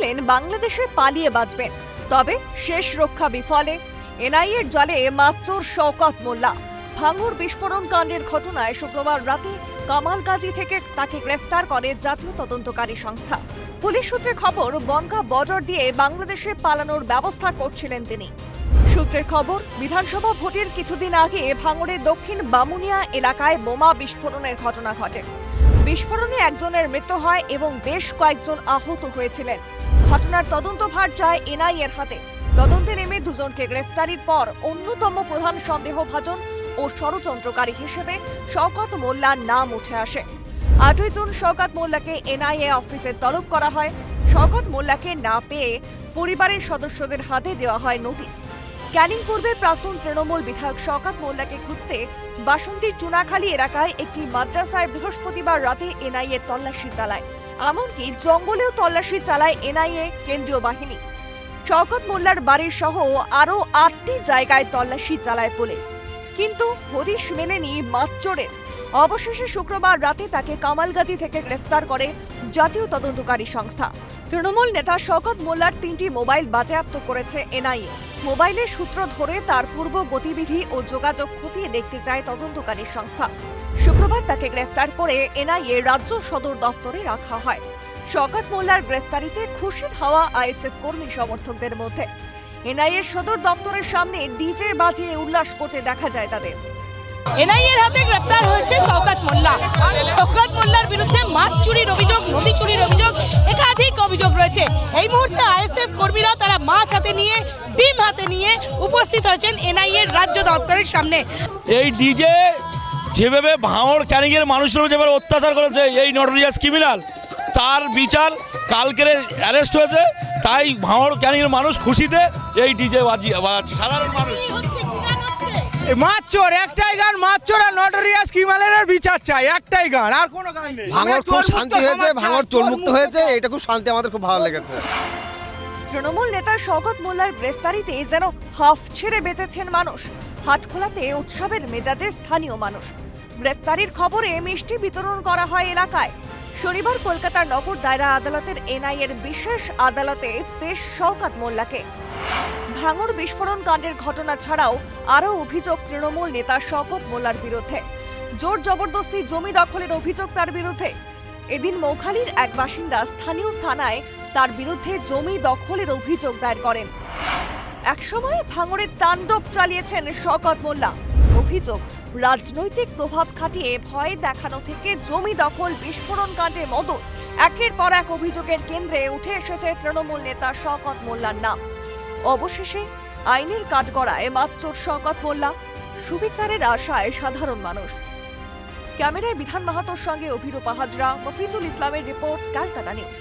ভাবলেন বাংলাদেশে পালিয়ে বাঁচবেন, তবে শেষ রক্ষা বিফলে। এনআইএর জালে মাতচোর শওকত মোল্লা। ভাঙড় বিস্ফোরণ কাণ্ডের ঘটনায় শুক্রবার রাতে কামালগাজী থেকে তাকে গ্রেফতার করে জাতীয় তদন্তকারী সংস্থা। পুলিশ সূত্রে খবর, বনগাঁ বর্ডার দিয়ে বাংলাদেশে পালানোর ব্যবস্থা করছিলেন তিনি। সূত্রের খবর, বিধানসভা ভোটের কিছুদিন আগে ভাঙড়ের দক্ষিণ বামুনিয়া এলাকায় বোমা বিস্ফোরণের ঘটনা ঘটে। বিস্ফোরণে একজনের মৃত্যু হয় এবং বেশ কয়েকজন আহত হয়েছিলেন। ঘটনার তদন্তভার যায় এনআইএর হাতে। তদন্তে নেমে দুজনকে গ্রেফতারির পর অন্যতম প্রধান সন্দেহভাজন ও ষড়যন্ত্রকারী হিসেবে শওকত মোল্লার নাম উঠে আসে। 8ই জুন শওকত মোল্লাকে এনআইএ অফিসে তলব করা হয়। শওকত মোল্লাকে না পেয়ে পরিবারের সদস্যদের হাতে দেওয়া হয় নোটিশ। ক্যানিং পূর্বের প্রাক্তন তৃণমূল বিধায়ক শওকত মোল্লাকে খুঁজতে বাসন্তীর চুনাখালী এলাকায় একটি মাদ্রাসায় বৃহস্পতিবার রাতে এনআইএ তল্লাশি চালায়। এমনকি জঙ্গলেও তল্লাশি চালায় এনআইএ কেন্দ্রীয় বাহিনী। শওকত মোল্লার বাড়ির সহ আরও 8টি জায়গায় তল্লাশি চালায় পুলিশ, কিন্তু হদিশ মেলেনি মাতচোরের। অবশেষে শুক্রবার রাতে তাকে কামালগাজী থেকে গ্রেফতার করে জাতীয় তদন্তকারী সংস্থা। তৃণমূল নেতা শওকত মোল্লার 3টি মোবাইল বাজেয়াপ্ত করেছে এনআইএ। মোবাইলের সূত্র ধরে তার পূর্ব গতিবিধি ও যোগাযোগ খতিয়ে দেখতে চায় তদন্তকারী সংস্থা। শুক্রবার তাকে গ্রেফতার করে এনআইএ রাজ্য সদর দফতরে রাখা হয়। শওকত মোল্লার গ্রেফতারিতে খুশি হওয়া আইএসএফ কর্মী সমর্থকদের মধ্যে। এনআইএর সদর দফতরের সামনে ডিজে বাজিয়ে উল্লাস করতে দেখা যায় তাদের। এনআইএর হাতে গ্রেফতার হয়েছে শওকত মোল্লা। শওকত মোল্লার বিরুদ্ধে মাছ চুরির অভিযোগ, নদী চুরির অভিযোগ, একাধিক অভিযোগ রয়েছে। এই মুহূর্তে আইএসএফ কর্মীরা তারা মাছ হাতে নিয়ে, ডিম হাতে নিয়ে উপস্থিত হয়েছেন এনআইএর রাজ্য দপ্তরের সামনে। এই ডিজে যেভাবে ভাঙড় ক্যানিংয়ের মানুষের উপর যেভাবে অত্যাচার করেছে এই নটোরিয়াস ক্রিমিনাল, তার বিচার কালকের অ্যারেস্ট হয়েছে। তাই ভাঙড় ক্যানিংয়ের মানুষ খুশিতে এই ডিজে বাজিয়ে সাধারণ মানুষ মাতচোর একটাই গান, মাতচোর আর নটোরিয়াস ক্রিমিনালের বিচার চাই, একটাই গান, আর কোনো গান নেই। ভাঙড় খুব শান্তি হয়েছে, ভাঙড় চোরমুক্ত হয়েছে, এটা খুব শান্তি, আমাদের খুব ভালো লেগেছে। তৃণমূল নেতা শওকত মোল্লার গ্রেফতারিতে যেন হাফ ছেড়ে বেঁচেছেন মানুষ। হাটখোলাতে উৎসবের মেজাজে স্থানীয় মানুষ। গ্রেফতারির খবরে মিষ্টি বিতরণ করা হয় এলাকায়। শনিবার কলকাতার নগর দায়রা আদালতের এনআইএর বিশেষ আদালতে পেশ শওকত মোল্লাকে। ভাঙড় বিস্ফোরণ কাণ্ডের ঘটনা ছাড়াও আরও অভিযোগ তৃণমূল নেতা শওকত মোল্লার বিরুদ্ধে। জোর জবরদস্তি জমি দখলের অভিযোগ তার বিরুদ্ধে। এদিন মৌখালীর এক বাসিন্দা স্থানীয় থানায় তার বিরুদ্ধে জমি দখলের অভিযোগ দায়ের করেন। একসময় ভাঙড়ে তাণ্ডব চালিয়েছেন শওকত মোল্লা। অভিযোগ, রাজনৈতিক প্রভাব খাটিয়ে ভয় দেখানো থেকে জমি দখল, বিস্ফোরণ কাণ্ডে মদত, একের পর এক অভিযোগের কেন্দ্রে উঠে এসেছে তৃণমূল নেতা শওকত মোল্লার নাম। অবশেষে আইনের কাঠগড়ায় মাতচোর শওকত মোল্লা। সুবিচারের আশায় সাধারণ মানুষ। ক্যামেরায় বিধান মাহাতোর সঙ্গে অভিরূপা হাজরা, মফিজুল ইসলামের রিপোর্ট, ক্যালকাটা নিউজ।